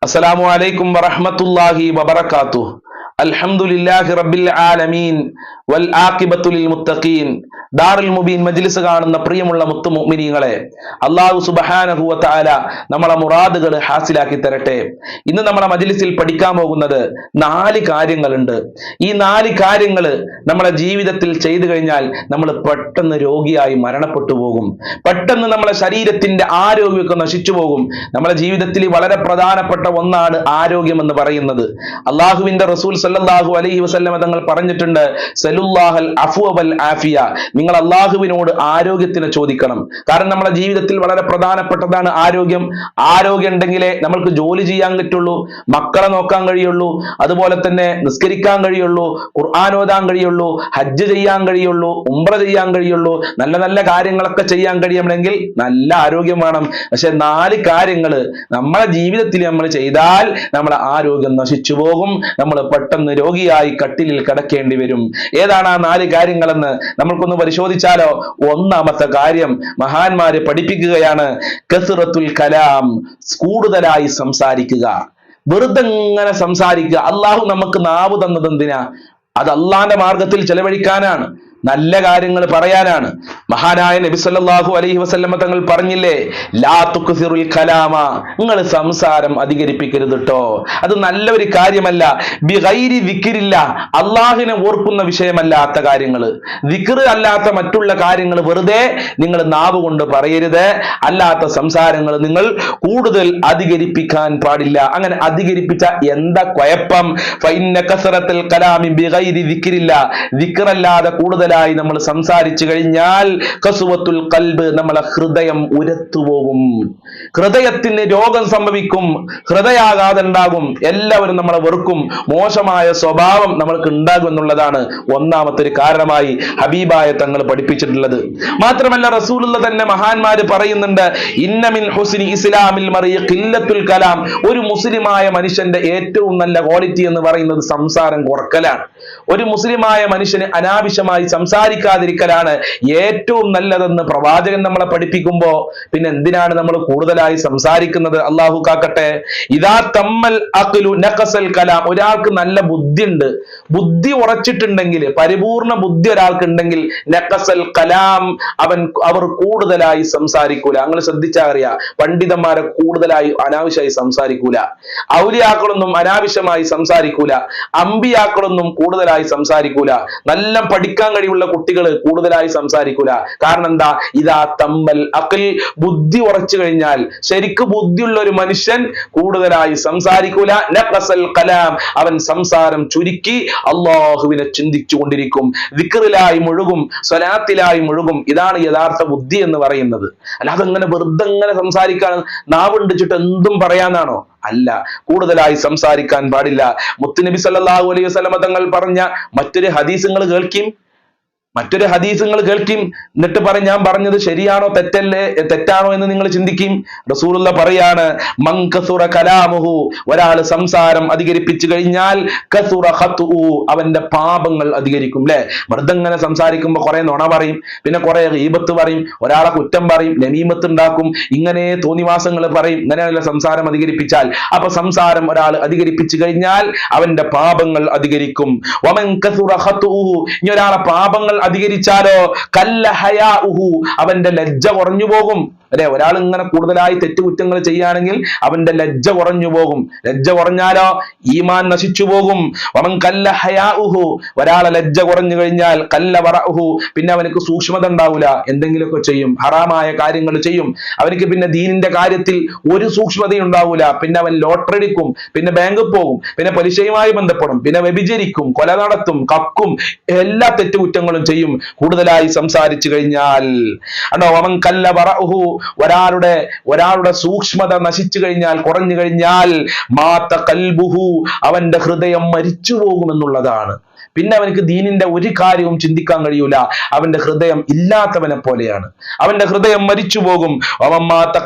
അസ്സലാമു അലൈക്കും വറഹ്മത്തുള്ളാഹി വബറകാതുഹു. അൽഹംദുലില്ലാഹി റബ്ബിൽ ആലമീൻ വൽ ആഖിബത്തു ലിൽ മുത്തഖീൻ. ദാറുൽ മുബീൻ മജ്ലിസ് കാണുന്ന പ്രിയമുള്ള മുത്തു മുഅ്മിനീങ്ങളെ, അല്ലാഹു സുബ്ഹാനഹു വ തആല നമ്മളെ മുറാദുകൾ ഹാസിലാക്കി തരട്ടെ. ഇന്ന് നമ്മളെ മജ്ലിസിൽ പഠിക്കാൻ പോകുന്നത് 4 കാര്യങ്ങളുണ്ട്. ഈ 4 കാര്യങ്ങൾ നമ്മളെ ജീവിതത്തിൽ ചെയ്തു കഴിഞ്ഞാൽ നമ്മൾ പെട്ടെന്ന് രോഗിയായി മരണപ്പെട്ടു പോകും. പെട്ടെന്ന് നമ്മളെ ശരീരത്തിന്റെ ആരോഗ്യമൊക്കെ നശിച്ചു പോകും. നമ്മളെ ജീവിതത്തിൽ വളരെ പ്രധാനപ്പെട്ട ഒന്നാണ് ആരോഗ്യം എന്ന് പറയുന്നത്. അള്ളാഹുവിന്റെ റസൂൽ സല്ലല്ലാഹു അലൈഹി വസല്ലമ തങ്ങൾ പറഞ്ഞിട്ടുണ്ട്, സലുല്ലാഹൽ അഫ്വ വൽ ആഫിയ. നിങ്ങൾ അള്ളാഹുവിനോട് ആരോഗ്യത്തിന് ചോദിക്കണം. കാരണം നമ്മുടെ ജീവിതത്തിൽ വളരെ പ്രധാനപ്പെട്ടതാണ് ആരോഗ്യം. ആരോഗ്യം ഉണ്ടെങ്കിലേ നമ്മൾക്ക് ജോലി ചെയ്യാൻ പറ്റുള്ളൂ, മക്കളെ നോക്കാൻ കഴിയുള്ളൂ, അതുപോലെ തന്നെ നിസ്കരിക്കാൻ കഴിയുള്ളൂ, ഖുർആൻ ഓതാൻ കഴിയുള്ളൂ, ഹജ്ജ് ചെയ്യാൻ കഴിയുള്ളൂ, ഉംറ ചെയ്യാൻ കഴിയുള്ളൂ. നല്ല നല്ല കാര്യങ്ങളൊക്കെ ചെയ്യാൻ കഴിയണമെങ്കിൽ നല്ല ആരോഗ്യം വേണം. പക്ഷെ 4 കാര്യങ്ങൾ നമ്മളെ ജീവിതത്തിൽ നമ്മൾ ചെയ്താൽ നമ്മളെ ആരോഗ്യം നശിച്ചു പോകും. നമ്മൾ പെട്ടെന്ന് രോഗിയായി കട്ടിലിൽ കിടക്കേണ്ടി വരും. ഏതാണ് ആ 4 കാര്യങ്ങളെന്ന് നമ്മൾക്കൊന്ന് പരിശോധിച്ചാലോ? ഒന്നാമത്തെ കാര്യം മഹാന്മാര് പഠിപ്പിക്കുകയാണ്, കസ്റത്തുൽ കലാം. കൂടുതലായി സംസാരിക്കുക. വെറുതെ ഇങ്ങനെ സംസാരിക്കുക. അള്ളാഹു നമുക്ക് നാവ് തന്നത് എന്തിനാ? അത് അള്ളാന്റെ മാർഗത്തിൽ ചെലവഴിക്കാനാണ്, നല്ല കാര്യങ്ങൾ പറയാനാണ്. മഹാനായ നബി സല്ലല്ലാഹു അലൈഹി വസല്ലമ തങ്ങൾ പറഞ്ഞില്ലേ, ലാ തുക്സിറുൽ കലാമ, നിങ്ങൾ സംസാരം അധികരിപ്പിക്കരുത് ട്ടോ. അത് നല്ലൊരു കാര്യമല്ല. ബിഗൈരി ദിക്രില്ല, അള്ളാഹിനെ ഓർക്കുന്ന വിഷയമല്ലാത്ത കാര്യങ്ങൾ, ദിക്ർ അല്ലാത്ത മറ്റുള്ള കാര്യങ്ങൾ വെറുതെ നിങ്ങൾ നാവ് കൊണ്ട് പറയരുത്. അല്ലാത്ത സംസാരങ്ങൾ നിങ്ങൾ കൂടുതൽ അധികരിപ്പിക്കാൻ പാടില്ല. അങ്ങനെ അധികരിപ്പിച്ച എന്താ കുഴപ്പം? ഫഇന്ന കസ്റത്തുൽ കലാമി ബിഗൈരി ദിക്രില്ല, ദിക്റല്ലാതെ കൂടുതൽ നമ്മൾ സംസാരിച്ചു കഴിഞ്ഞാൽ ഖസ്വത്തുൽ ഖൽബ്, നമ്മളെ ഹൃദയം ഉരത്തുപോകും. ഹൃദയത്തിന് രോഗം സംഭവിക്കും, ഹൃദയാഘാതം ഉണ്ടാകും, എല്ലാവരും നമ്മളെ വെറുക്കും, മോശമായ സ്വഭാവം നമ്മൾക്ക് ഉണ്ടാകും എന്നുള്ളതാണ് ഒന്നാമത്തെ ഒരു കാരണമായി ഹബീബായ തങ്ങൾ പഠിപ്പിച്ചിട്ടുള്ളത്. മാത്രമല്ല റസൂലുള്ള തന്നെ മഹാന്മാര് പറയുന്നുണ്ട്, ഇന്ന മിൻ ഹുസ്നി ഇസ്ലാമിൽ മർഇ ഖില്ലത്തുൽ കലാം. ഒരു മുസ്ലിമായ മനുഷ്യന്റെ ഏറ്റവും നല്ല ക്വാളിറ്റി എന്ന് പറയുന്നത് സംസാരം കുറക്കലാണ്. ഒരു മുസ്ലിമായ മനുഷ്യന് അനാവശ്യമായി സംസാരിക്കാതിരിക്കലാണ് ഏറ്റവും നല്ലതെന്ന് പ്രവാചകൻ നമ്മളെ പഠിപ്പിക്കുമ്പോ പിന്നെ എന്തിനാണ് നമ്മൾ കൂടുതലായി സംസാരിക്കുന്നത്? അള്ളാഹു കാക്കട്ടെ. ഇദാ തമ്മൽ അഖ്ലു നഖസൽ കലാം. ഒരാൾക്ക് നല്ല ബുദ്ധി ഉണ്ട്, ബുദ്ധി ഉറച്ചിട്ടുണ്ടെങ്കിൽ, പരിപൂർണ ബുദ്ധി ഒരാൾക്ക് ഉണ്ടെങ്കിൽ നഖസൽ കലാം, അവർ കൂടുതലായി സംസാരിക്കൂല. നിങ്ങൾ ശ്രദ്ധിച്ചാൽ അറിയാം, പണ്ഡിതന്മാരെ കൂടുതലായി അനാവശ്യമായി സംസാരിക്കൂല, ഔലിയാക്കളൊന്നും അനാവശ്യമായി സംസാരിക്കൂല, അമ്പിയാക്കളൊന്നും കൂടുതലായി സംസാരിക്കൂല, നല്ല പഠിക്കാൻ കഴിവുള്ള കുട്ടികൾ കൂടുതലായി സംസാരിക്കൂല. കാരണം എന്താ? ഇതാ തമ്പൽ അഖിൽ, ബുദ്ധി ഉറച്ചു കഴിഞ്ഞാൽ, ശരിക്ക് ബുദ്ധിയുള്ള ഒരു മനുഷ്യൻ കൂടുതലായി സംസാരിക്കൂല. നഖസൽ കലാം, അവൻ സംസാരം ചുരുക്കി അള്ളാഹുവിനെ ചിന്തിച്ചു കൊണ്ടിരിക്കും, ദിക്റിലായി മുഴുകും, സ്വലാത്തിലായി മുഴുകും. ഇതാണ് യഥാർത്ഥ ബുദ്ധി എന്ന് പറയുന്നത്. അല്ലാതെ ഇങ്ങനെ വെറുതെ ഇങ്ങനെ സംസാരിക്കാൻ നാവുണ്ടിച്ചിട്ട് എന്തും പറയാനാണോ? അല്ല, കൂടുതലായി സംസാരിക്കാൻ പാടില്ല. മുത്തുനബി സല്ലല്ലാഹു അലൈഹി വസല്ലമ തങ്ങൾ പറഞ്ഞ മറ്റൊരു ഹദീസുകൾ കേൾക്കും, എന്നിട്ട് പറയും ഞാൻ പറഞ്ഞത് ശരിയാണോ തെറ്റാണോ എന്ന് നിങ്ങൾ ചിന്തിക്കും. റസൂലുള്ള പറയാണ്, മൻ കസുറ കലാമുഹു, ഒരാൾ സംസാരം അധികരിപ്പിച്ചു കഴിഞ്ഞാൽ കസുറ ഖത്ഉ, അവന്റെ പാപങ്ങൾ അധികരിക്കും. അല്ലെ, വെറുതെ ഇങ്ങനെ സംസാരിക്കുമ്പോൾ കുറെ നുണ പറയും, പിന്നെ കുറെ ഗീബത്ത് പറയും, ഒരാളെ കുറ്റം പറയും, നമീമത്ത് ഉണ്ടാക്കും, ഇങ്ങനെ തോന്നിവാസങ്ങൾ പറയും. ഇങ്ങനെയുള്ള സംസാരം അധികരിപ്പിച്ചാൽ, അപ്പൊ സംസാരം ഒരാൾ അധികരിപ്പിച്ചു കഴിഞ്ഞാൽ അവന്റെ പാപങ്ങൾ അധികരിക്കും. വമൻ കസുറ ഖത്ഉഹു, ഇനി ഒരാളെ പാപങ്ങൾ അധികരിച്ചാലോ കല്ല ഹയാഉഹു, അവന്റെ ലജ്ജ കുറഞ്ഞു പോകും. അല്ലെ, ഒരാൾ ഇങ്ങനെ കൂടുതലായി തെറ്റുകുറ്റങ്ങൾ ചെയ്യുകയാണെങ്കിൽ അവന്റെ ലജ്ജ കുറഞ്ഞു പോകും. ലജ്ജ കുറഞ്ഞാലോ ഈമാൻ നശിച്ചു പോകും. വമൻ കല്ല ഹയാഉഹു, ഒരാളെ ലജ്ജ കുറഞ്ഞു കഴിഞ്ഞാൽ കല്ല വറഉഹു, പിന്നെ അവനക്ക് സൂക്ഷ്മത ഉണ്ടാവില്ല, എന്തെങ്കിലുമൊക്കെ ചെയ്യും, ഹറാമായ കാര്യങ്ങൾ ചെയ്യും. അവനക്ക് പിന്നെ ദീനിന്റെ കാര്യത്തിൽ ഒരു സൂക്ഷ്മതയും ഉണ്ടാവില്ല. പിന്നെ അവൻ ലോട്ടറി അടിക്കും, പിന്നെ ബാങ്കിൽ പോകും, പിന്നെ പലിശയുമായി ബന്ധപ്പെടും, പിന്നെ വ്യഭിചരിക്കും, കൊല നടത്തും, കക്കും, എല്ലാ തെറ്റുകുറ്റങ്ങളും ചെയ്യും കൂടുതലായി സംസാരിച്ചു കഴിഞ്ഞാൽ. ആണോ? അവൻ കല്ല വറഉഹു, ഒരാളുടെ സൂക്ഷ്മത നശിച്ചു കഴിഞ്ഞാൽ, കുറഞ്ഞു കഴിഞ്ഞാൽ മാത ഖൽബുഹു, അവന്റെ ഹൃദയം മരിച്ചു പോകുമെന്നുള്ളതാണ്. പിന്നെ അവനക്ക് ദീനിന്റെ ഒരു കാര്യവും ചിന്തിക്കാൻ കഴിയൂല. അവന്റെ ഹൃദയം ഇല്ലാത്തവനെ പോലെയാണ്. അവന്റെ ഹൃദയം മരിച്ചു പോകും.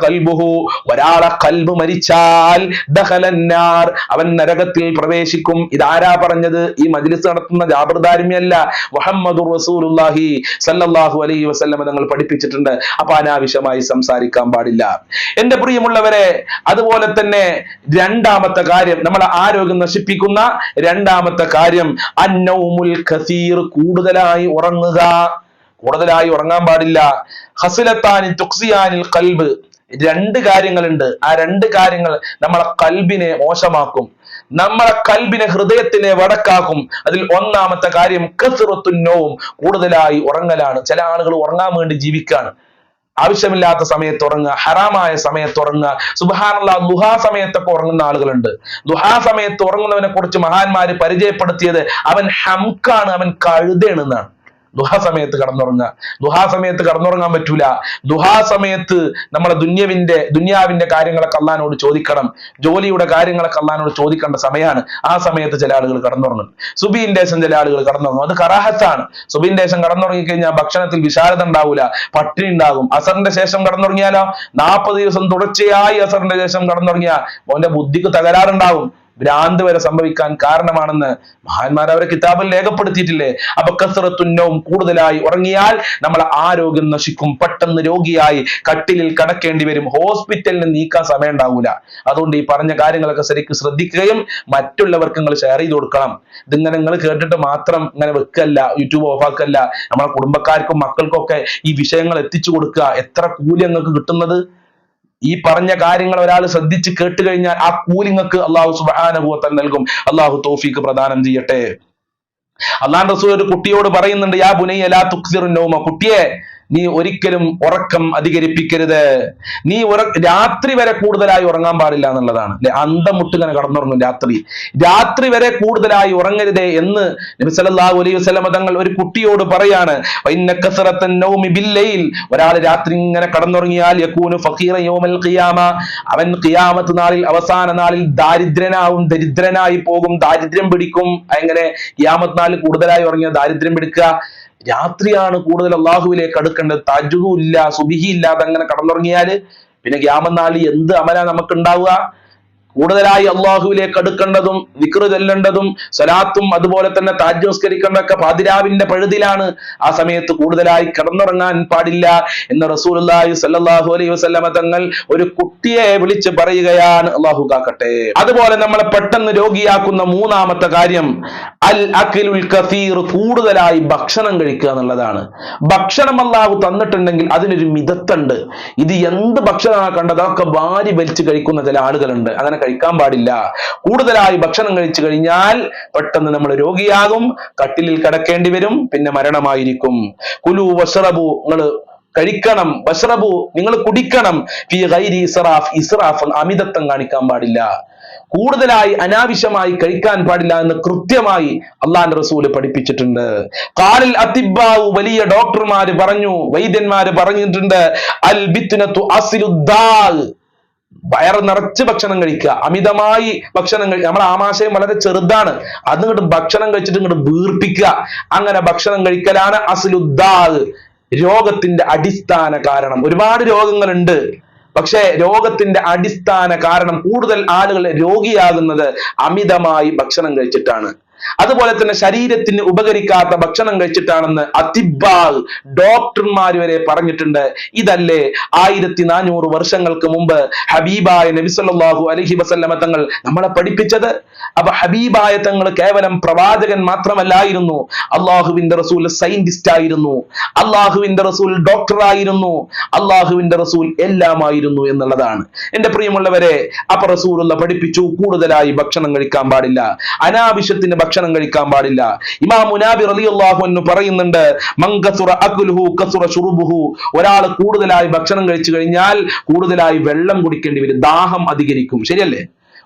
ഒരാളെ കൽബ് മരിച്ചാൽ ദഖലന്നാർ, അവൻ നരകത്തിൽ പ്രവേശിക്കും. ഇതാരാ പറഞ്ഞത്? ഈ മജ്ലിസ് നടത്തുന്ന ജാബിർ ദാരിമിയല്ല, മുഹമ്മദുർ റസൂലുള്ളാഹി സ്വല്ലല്ലാഹു അലൈഹി വസല്ലം തങ്ങൾ പഠിപ്പിച്ചിട്ടുണ്ട്. അപ്പൊ അനാവശ്യമായി സംസാരിക്കാൻ പാടില്ല എന്റെ പ്രിയമുള്ളവരെ. അതുപോലെ തന്നെ രണ്ടാമത്തെ കാര്യം, നമ്മളെ ആരോഗ്യം നശിപ്പിക്കുന്ന രണ്ടാമത്തെ കാര്യം അന്നൗമുൽ കസീർ, കൂടുതലായി ഉറങ്ങുക. കൂടുതലായി ഉറങ്ങാൻ പാടില്ല. ഹസിലത്താനി തുക്സിയാനിൽ ഖൽബ്, രണ്ട് കാര്യങ്ങളുണ്ട്. ആ രണ്ട് കാര്യങ്ങൾ നമ്മളെ കൽബിനെ മോശമാക്കും, നമ്മളെ കൽബിനെ, ഹൃദയത്തിനെ വടക്കാക്കും. അതിൽ ഒന്നാമത്തെ കാര്യം കസ്റത്തുൻ നൗം, കൂടുതലായി ഉറങ്ങലാണ്. ചില ആളുകൾ ഉറങ്ങാൻ വേണ്ടി ജീവിക്കാണ്. ആവശ്യമില്ലാത്ത സമയത്ത് ഉറങ്ങുക, ഹറാമായ സമയത്ത് ഉറങ്ങുക. സുബ്ഹാനല്ലാഹ്, ദുഹാ സമയത്തൊക്കെ ഉറങ്ങുന്ന ആളുകളുണ്ട്. ദുഹാ സമയത്ത് ഉറങ്ങുന്നവനെ കുറിച്ച് മഹാന്മാര് പരിചയപ്പെടുത്തിയത് അവൻ ഹംക്കാണ്, അവൻ കഴുതയാണെന്നാണ്. ദുഹാ സമയത്ത് കടന്നുറങ്ങുക. ദുഹാ സമയത്ത് കടന്നുറങ്ങാൻ പറ്റൂല. ദുഹാ സമയത്ത് നമ്മളെ ദുന്യാവിന്റെ കാര്യങ്ങളൊക്കെ അള്ളാഹിനോട് ചോദിക്കണം. ജോലിയുടെ കാര്യങ്ങളൊക്കെ അള്ളാഹിനോട് ചോദിക്കേണ്ട സമയമാണ്. ആ സമയത്ത് ചില ആളുകൾ കടന്നുറങ്ങും. സുബീന്റെ ശേഷം ചില ആളുകൾ കടന്നുറങ്ങും. അത് കറാഹത്താണ്. സുബീന്റെ ശേഷം കടന്നുറങ്ങി കഴിഞ്ഞാൽ ഭക്ഷണത്തിൽ വിശാലത ഉണ്ടാവൂല, പട്ടിണി ഉണ്ടാകും. അസറിന്റെ ശേഷം കടന്നുറങ്ങിയാലോ 40 ദിവസം തുടർച്ചയായി അസറിന്റെ ശേഷം കടന്നുറങ്ങിയാൽ അവന്റെ ബുദ്ധിക്ക് തകരാറുണ്ടാവും, ഭ്രാന്ത് വരെ സംഭവിക്കാൻ കാരണമാണെന്ന് മഹാന്മാർ അവരെ കിതാബിൽ രേഖപ്പെടുത്തിയിട്ടില്ലേ. അപ്പൊ കസ്റത്തുൻ നൗം, കൂടുതലായി ഉറങ്ങിയാൽ നമ്മളെ ആരോഗ്യം നശിക്കും. പെട്ടെന്ന് രോഗിയായി കട്ടിലിൽ കിടക്കേണ്ടി വരും. ഹോസ്പിറ്റലിന് നീക്കാൻ സമയം ഉണ്ടാവൂല. അതുകൊണ്ട് ഈ പറഞ്ഞ കാര്യങ്ങളൊക്കെ ശരിക്കും ശ്രദ്ധിക്കുകയും മറ്റുള്ളവർക്ക് നിങ്ങൾ ഷെയർ ചെയ്ത് കൊടുക്കണം. ഇതിങ്ങനെ നിങ്ങൾ കേട്ടിട്ട് മാത്രം ഇങ്ങനെ വെക്കല്ല, യൂട്യൂബ് ഓഫാക്കല്ല. നമ്മളെ കുടുംബക്കാർക്കും മക്കൾക്കൊക്കെ ഈ വിഷയങ്ങൾ എത്തിച്ചു കൊടുക്കുക. എത്ര കൂലി നിങ്ങൾക്ക് കിട്ടുന്നത്? ഈ പറഞ്ഞ കാര്യങ്ങൾ ഒരാൾ ശ്രദ്ധിച്ച് കേട്ട് കഴിഞ്ഞാൽ ആ കൂലിങ്ങൾക്ക് അള്ളാഹു സുബ്ഹാനഹു വ തആല നൽകും. അള്ളാഹു തൗഫീഖ് പ്രദാനം ചെയ്യട്ടെ. അള്ളാഹുവിന്റെ റസൂൽ ഒരു കുട്ടിയോട് പറയുന്നുണ്ട്, യാ ബുനയ്യ ലാ തുക്സിറു നൗമ, കുട്ടിയെ നീ ഒരിക്കലും ഉറക്കം അധികരിപ്പിക്കരുത്. നീ രാത്രി വരെ കൂടുതലായി ഉറങ്ങാൻ പാടില്ല എന്നുള്ളതാണ്. അല്ലെ, അന്തം മുട്ടിങ്ങനെ കടന്നുറങ്ങും രാത്രി വരെ കൂടുതലായി ഉറങ്ങരുതേ എന്ന് നബി സല്ലല്ലാഹു അലൈഹി വസല്ലം തങ്ങൾ ഒരു കുട്ടിയോട് പറയാണ്. വഇന്ന കസറത്തൻ നൗമി ബില്ലൈൽ, ഒരാൾ രാത്രി ഇങ്ങനെ കടന്നുറങ്ങിയാൽ യകൂനു ഫഖീറൻ യൗമൽ ഖിയാമ, അവൻ ഖിയാമത്ത് നാളിൽ, അവസാന നാളിൽ ദരിദ്രനായി പോകും, ദാരിദ്ര്യം പിടിക്കും. എങ്ങനെ? ഖിയാമത്ത് നാളിൽ കൂടുതലായി ഉറങ്ങിയ ദാരിദ്ര്യം പിടിക്കുക. രാത്രിയാണ് കൂടുതൽ അള്ളാഹുവിലേക്ക് അടുക്കേണ്ടത്. തഹജ്ജുദും ഇല്ല, സുബ്ഹി ഇല്ലാതെ അങ്ങനെ കടന്നുറങ്ങിയാല് പിന്നെ ഖിയാമത്ത് നാളിൽ എന്ത് അമലാ നമുക്ക് ഉണ്ടാവുക? കൂടുതലായി അള്ളാഹുവിലേക്ക് അടുക്കേണ്ടതും ദിക്റ് ചൊല്ലേണ്ടതും സ്വലാത്തും അതുപോലെ തന്നെ തഹജ്ജുദ് നിസ്കരിക്കേണ്ടതൊക്കെ പാതിരാവിന്റെ പഴുതിലാണ്. ആ സമയത്ത് കൂടുതലായി കിടന്നുറങ്ങാൻ പാടില്ല എന്ന് റസൂലുള്ളാഹി സ്വല്ലല്ലാഹു അലൈഹി വസല്ലമ തങ്ങൾ ഒരു കുട്ടിയെ വിളിച്ച് പറയുകയാണ്. അള്ളാഹു കാക്കട്ടെ. അതുപോലെ നമ്മളെ പെട്ടെന്ന് രോഗിയാക്കുന്ന മൂന്നാമത്തെ കാര്യം അൽ അക്ലുൽ കസീർ, കൂടുതലായി ഭക്ഷണം കഴിക്കുക എന്നുള്ളതാണ്. ഭക്ഷണം അള്ളാഹു തന്നിട്ടുണ്ടെങ്കിൽ അതിനൊരു മിതത്തുണ്ട്. ഇത് എന്ത് ഭക്ഷണമാണ് കണ്ടത് അതൊക്കെ വാരി വലിച്ച് കഴിക്കുന്ന ചില ആളുകളുണ്ട്. അങ്ങനെ കഴിക്കാൻ പാടില്ല. കൂടുതലായി ഭക്ഷണം കഴിച്ചു കഴിഞ്ഞാൽ പെട്ടെന്ന് നമ്മൾ രോഗിയാകും, കട്ടിലിൽ കിടക്കേണ്ടി വരും, പിന്നെ മരണമായിരിക്കും. കുലു വശ്റബു, നിങ്ങൾ കഴിക്കണം, വശ്റബു നിങ്ങൾ കുടിക്കണം, ഫീ ഗൈരി ഇസ്റാഫ്, ഇസ്റാഫ് അമിതത്വം കാണിക്കാൻ പാടില്ല. കൂടുതലായി അനാവശ്യമായി കഴിക്കാൻ പാടില്ല എന്ന് കൃത്യമായി അള്ളാന്റെ റസൂല് പഠിപ്പിച്ചിട്ടുണ്ട്. ഖാലിൽ അതിബ്ബാഉ, വലിയ ഡോക്ടർമാര് പറഞ്ഞു, വൈദ്യന്മാര് പറഞ്ഞിട്ടുണ്ട്, അൽ ബിത്നതു അസ്ലുദ്ദാൽ, വയറ് നിറച്ച് ഭക്ഷണം കഴിക്കുക, അമിതമായി ഭക്ഷണം കഴിക്കുക. നമ്മുടെ ആമാശയം വളരെ ചെറുതാണ്, അത് ഇങ്ങോട്ട് ഭക്ഷണം കഴിച്ചിട്ട് ഇങ്ങോട്ട് വീർപ്പിക്കുക, അങ്ങനെ ഭക്ഷണം കഴിക്കലാണ് അസ്ലുദ്ദാൽ, രോഗത്തിന്റെ അടിസ്ഥാന കാരണം. ഒരുപാട് രോഗങ്ങളുണ്ട്, പക്ഷെ രോഗത്തിന്റെ അടിസ്ഥാന കാരണം കൂടുതൽ ആളുകൾ രോഗിയാകുന്നത് അമിതമായി ഭക്ഷണം കഴിച്ചിട്ടാണ്. അതുപോലെ തന്നെ ശരീരത്തിന് ഉപകരിക്കാത്ത ഭക്ഷണം കഴിച്ചിട്ടാണെന്ന് അതിബ്ബാൽ, ഡോക്ടർമാർ വരെ പറഞ്ഞിട്ടുണ്ട്. ഇതല്ലേ 1400 വർഷങ്ങൾക്ക് മുമ്പ് ഹബീബായ നബി സല്ലല്ലാഹു അലൈഹി വസല്ലമ തങ്ങൾ നമ്മളെ പഠിപ്പിച്ചത്. അപ്പൊ ഹബീബായ തങ്ങൾ കേവലം പ്രവാചകൻ മാത്രമല്ലായിരുന്നു, അള്ളാഹുവിന്റെ റസൂൽ സയന്റിസ്റ്റ് ആയിരുന്നു, അള്ളാഹുവിന്റെ റസൂൽ ഡോക്ടർ ആയിരുന്നു, അള്ളാഹുവിന്റെ റസൂൽ എല്ലാമായിരുന്നു എന്നുള്ളതാണ് എന്റെ പ്രിയമുള്ളവരെ. അപ്പൊ റസൂലുള്ള പഠിപ്പിച്ചു കൂടുതലായി ഭക്ഷണം കഴിക്കാൻ പാടില്ല, അനാവശ്യത്തിന് ഭക്ഷണം കഴിക്കാൻ പാടില്ല. ഇമാം മുനാബി റളിയല്ലാഹു അൻഹു പറയുന്നുണ്ട്, മൻ കസുറ അക്ലുഹു കസുറ ശുറുബുഹു, ഒരാൾ കൂടുതലായി ഭക്ഷണം കഴിച്ചു കഴിഞ്ഞാൽ കൂടുതലായി വെള്ളം കുടിക്കേണ്ടി വരും, ദാഹം അധികരിക്കും. ശരിയല്ലേ?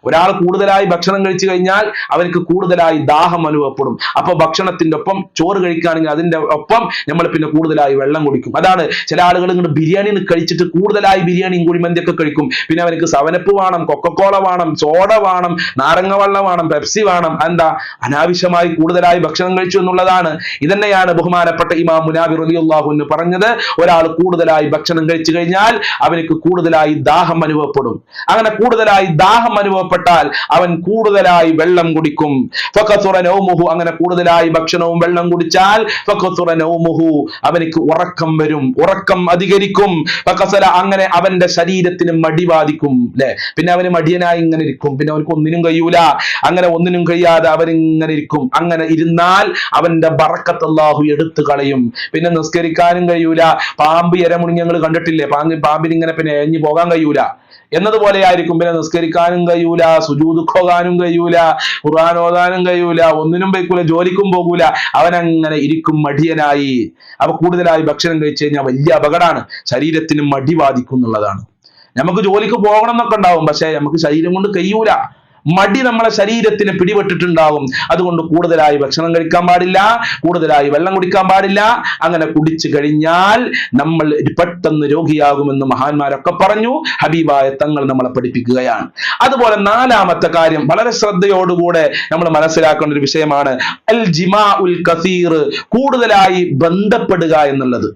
ഒരാൾ കൂടുതലായി ഭക്ഷണം കഴിച്ചു കഴിഞ്ഞാൽ അവർക്ക് കൂടുതലായി ദാഹം അനുഭവപ്പെടും. അപ്പൊ ഭക്ഷണത്തിന്റെ ഒപ്പം ചോറ് കഴിക്കുകയാണെങ്കിൽ അതിന്റെ ഒപ്പം നമ്മൾ പിന്നെ കൂടുതലായി വെള്ളം കുടിക്കും. അതാണ് ചില ആളുകൾ ഇങ്ങോട്ട് ബിരിയാണി കഴിച്ചിട്ട് കൂടുതലായി ബിരിയാണിയും കുഴിമന്തിയൊക്കെ കഴിക്കും. പിന്നെ അവർക്ക് സവനപ്പ് വേണം, കൊക്കക്കോള വേണം, സോഡ വേണം, നാരങ്ങ വെള്ളം വേണം, പെപ്സി വേണം. എന്താ? അനാവശ്യമായി കൂടുതലായി ഭക്ഷണം കഴിച്ചു എന്നുള്ളതാണ്. ഇതന്നെയാണ് ബഹുമാനപ്പെട്ട ഇമാം മുനാവി റളിയല്ലാഹു അൻഹു പറഞ്ഞത്, ഒരാൾ കൂടുതലായി ഭക്ഷണം കഴിച്ചു കഴിഞ്ഞാൽ അവനക്ക് കൂടുതലായി ദാഹം അനുഭവപ്പെടും. അങ്ങനെ കൂടുതലായി ദാഹം അനുഭവപ്പെട്ടാൽ അവൻ കൂടുതലായി വെള്ളം കുടിക്കും. ഫഖസുറ നൗമുഹു, അങ്ങനെ കൂടുതലായി ഭക്ഷണവും വെള്ളം കുടിച്ചാൽ ഫഖസുറ നൗമുഹു, അവനക്ക് ഉറക്കം വരും, ഉറക്കം അധികരിക്കും. ഫഖസല, അങ്ങനെ അവന്റെ ശരീരത്തിന് മടി ബാധിക്കും. അല്ലെ? പിന്നെ അവന് മടിയനായി ഇങ്ങനെ ഇരിക്കും, പിന്നെ അവനക്ക് ഒന്നിനും കഴിയൂല. അങ്ങനെ ഒന്നിനും കഴിയാതെ അവനിങ്ങനെ ഇരിക്കും. അങ്ങനെ ഇരുന്നാൽ അവന്റെ ബറക്കത്ത് അല്ലാഹു എടുത്തു കളയും. പിന്നെ നിസ്കരിക്കാനും കഴിയൂല. പാമ്പ് ഇരമുണങ്ങി ഞങ്ങൾ കണ്ടിട്ടില്ലേ? പാമ്പിന് ഇങ്ങനെ പിന്നെ എഞ്ഞു പോകാൻ കഴിയൂല എന്നതുപോലെ ആയിരിക്കും. പിന്നെ നിസ്കരിക്കാനും കഴിയൂല, സുജൂദ് പോകാനും കഴിയൂല, ഖുർആൻ ഓതാനും കഴിയൂല, ഒന്നിനും പോയിക്കൂല, ജോലിക്കും പോകൂല. അവനങ്ങനെ ഇരിക്കും മടിയനായി. അപ്പൊ കൂടുതലായി ഭക്ഷണം കഴിച്ചു കഴിഞ്ഞാൽ വലിയ അപകടമാണ്, ശരീരത്തിന് മടി ബാധിക്കും എന്നുള്ളതാണ്. നമുക്ക് ജോലിക്ക് പോകണം എന്നൊക്കെ ഉണ്ടാവും, പക്ഷെ നമുക്ക് ശരീരം കൊണ്ട് കഴിയൂല. മടി നമ്മളെ ശരീരത്തിന് പിടിപെട്ടിട്ടുണ്ടാവും. അതുകൊണ്ട് കൂടുതലായി ഭക്ഷണം കഴിക്കാൻ പാടില്ല, കൂടുതലായി വെള്ളം കുടിക്കാൻ പാടില്ല. അങ്ങനെ കുടിച്ചു കഴിഞ്ഞാൽ നമ്മൾ പെട്ടെന്ന് രോഗിയാകുമെന്ന് മഹാന്മാരൊക്കെ പറഞ്ഞു. ഹബീബായ തങ്ങൾ നമ്മളെ പഠിപ്പിക്കുകയാണ്. അതുപോലെ നാലാമത്തെ കാര്യം വളരെ ശ്രദ്ധയോടുകൂടെ നമ്മൾ മനസ്സിലാക്കേണ്ട ഒരു വിഷയമാണ് അൽ ജിമാഉൽ കസീർ, കൂടുതലായി ബന്ധപ്പെടുക എന്നുള്ളത്.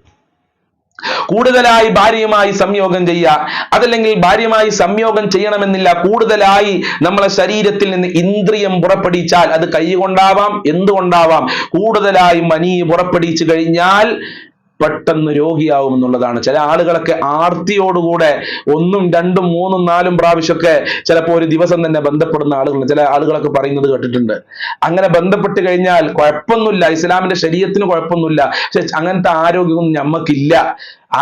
കൂടുതലായി ഭാര്യയുമായി സംയോഗം ചെയ്യുക, അതല്ലെങ്കിൽ ഭാര്യയുമായി സംയോഗം ചെയ്യണമെന്നില്ല, കൂടുതലായി നമ്മളെ ശരീരത്തിൽ നിന്ന് ഇന്ദ്രിയം പുറപ്പെടുവിച്ചാൽ, അത് കൈ കൊണ്ടാവാം, എന്തുകൊണ്ടാവാം, കൂടുതലായി മനി പുറപ്പെടുവിച്ചു കഴിഞ്ഞാൽ പെട്ടെന്ന് രോഗിയാവും എന്നുള്ളതാണ്. ചില ആളുകളൊക്കെ ആർത്തിയോടുകൂടെ 1, 2, 3, 4 പ്രാവശ്യമൊക്കെ ചിലപ്പോൾ ഒരു ദിവസം തന്നെ ബന്ധപ്പെടുന്ന ആളുകളുണ്ട്. ചില ആളുകളൊക്കെ പറയുന്നത് കേട്ടിട്ടുണ്ട്. അങ്ങനെ ബന്ധപ്പെട്ട് കഴിഞ്ഞാൽ കുഴപ്പമൊന്നുമില്ല, ഇസ്ലാമിന്റെ ശരീഅത്തിന് കുഴപ്പമൊന്നുമില്ല, പക്ഷെ അങ്ങനത്തെ ആരോഗ്യമൊന്നും ഞമ്മക്കില്ല.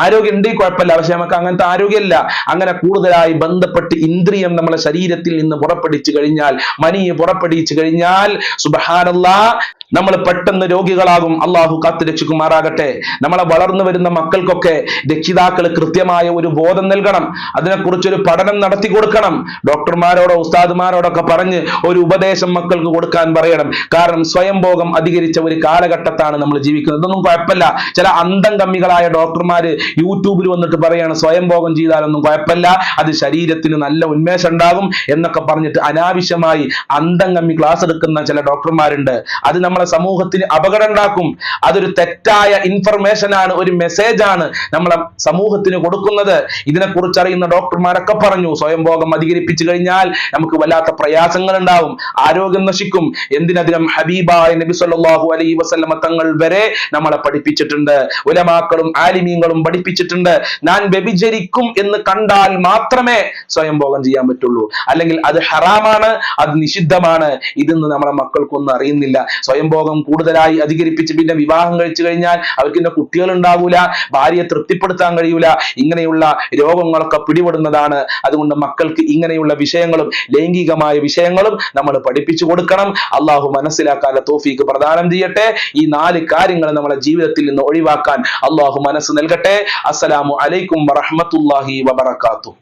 ആരോഗ്യം ഉണ്ടെങ്കിൽ കുഴപ്പമില്ല, പക്ഷെ നമുക്ക് അങ്ങനത്തെ ആരോഗ്യമല്ല. അങ്ങനെ കൂടുതലായി ബന്ധപ്പെട്ട് ഇന്ദ്രിയം നമ്മളെ ശരീരത്തിൽ നിന്ന് പുറപ്പെടുവിച്ചു കഴിഞ്ഞാൽ, മനിയെ പുറപ്പെടുവിച്ചു കഴിഞ്ഞാൽ സുബ്ഹാനല്ലാഹ്, നമ്മൾ പെട്ടെന്ന് രോഗികളാകും. അള്ളാഹു കാത്തു രക്ഷിക്കുമാറാകട്ടെ. നമ്മളെ വളർന്നു വരുന്ന മക്കൾക്കൊക്കെ രക്ഷിതാക്കൾ കൃത്യമായ ഒരു ബോധം നൽകണം, അതിനെക്കുറിച്ചൊരു പഠനം നടത്തി കൊടുക്കണം. ഡോക്ടർമാരോടോ ഉസ്താദുമാരോടൊക്കെ പറഞ്ഞ് ഒരു ഉപദേശം മക്കൾക്ക് കൊടുക്കാൻ പറയണം. കാരണം സ്വയംഭോഗം അധികരിച്ച ഒരു കാലഘട്ടത്താണ് നമ്മൾ ജീവിക്കുന്നത്. ഇതൊന്നും കുഴപ്പമില്ല. ചില അന്തം കമ്മികളായ ഡോക്ടർമാര് യൂട്യൂബിൽ വന്നിട്ട് പറയാണ് സ്വയംഭോഗം ചെയ്താലൊന്നും കുഴപ്പമില്ല, അത് ശരീരത്തിന് നല്ല ഉന്മേഷം ഉണ്ടാകും എന്നൊക്കെ പറഞ്ഞിട്ട് അനാവശ്യമായി അന്തം കമ്മി ക്ലാസ് എടുക്കുന്ന ചില ഡോക്ടർമാരുണ്ട്. അത് നമ്മളെ സമൂഹത്തിന് അപകടം ഉണ്ടാക്കും. അതൊരു തെറ്റായ ഇൻഫർമേഷൻ ആണ്, ഒരു മെസ്സേജ് ആണ് നമ്മളെ സമൂഹത്തിന് കൊടുക്കുന്നത്. ഇതിനെക്കുറിച്ച് അറിയുന്ന ഡോക്ടർമാരൊക്കെ പറഞ്ഞു സ്വയംഭോഗം അധികരിപ്പിച്ചു കഴിഞ്ഞാൽ നമുക്ക് വല്ലാത്ത പ്രയാസങ്ങൾ ഉണ്ടാവും, ആരോഗ്യം നശിക്കും. എന്തിനധികം ഹബീബായ നബി സല്ലല്ലാഹു അലൈഹി വസല്ലമ തങ്ങൾ വരെ നമ്മളെ പഠിപ്പിച്ചിട്ടുണ്ട്, ഉലമാക്കളും ആലിമീങ്ങളും പഠിപ്പിച്ചിട്ടുണ്ട്. ഞാൻ വ്യഭിചരിക്കും എന്ന് കണ്ടാൽ മാത്രമേ സ്വയംഭോഗം ചെയ്യാൻ പറ്റുള്ളൂ, അല്ലെങ്കിൽ അത് ഹറാമാണ്, അത് നിഷിദ്ധമാണ്. ഇതെന്ന് നമ്മളെ മക്കൾക്കൊന്നും അറിയുന്നില്ല. സ്വയംഭോഗം കൂടുതലായി അധികരിപ്പിച്ച് പിന്നെ വിവാഹം കഴിച്ചു കഴിഞ്ഞാൽ അവർക്ക് പിന്നെ കുട്ടികൾ ഉണ്ടാകൂല, ഭാര്യയെ തൃപ്തിപ്പെടുത്താൻ കഴിയൂല. ഇങ്ങനെയുള്ള രോഗങ്ങളൊക്കെ പിടിപെടുന്നതാണ്. അതുകൊണ്ട് മക്കൾക്ക് ഇങ്ങനെയുള്ള വിഷയങ്ങളും ലൈംഗികമായ വിഷയങ്ങളും നമ്മൾ പഠിപ്പിച്ചു കൊടുക്കണം. അള്ളാഹു മനസ്സിലാക്കാനുള്ള തൗഫീഖ് പ്രദാനം ചെയ്യട്ടെ. ഈ 4 കാര്യങ്ങൾ നമ്മുടെ ജീവിതത്തിൽ നിന്ന് ഒഴിവാക്കാൻ അള്ളാഹു മനസ്സ് നൽകട്ടെ. അസ്സലാമു അലൈക്കും വറഹ്മത്തുള്ളാഹി വബറകാതുഹു.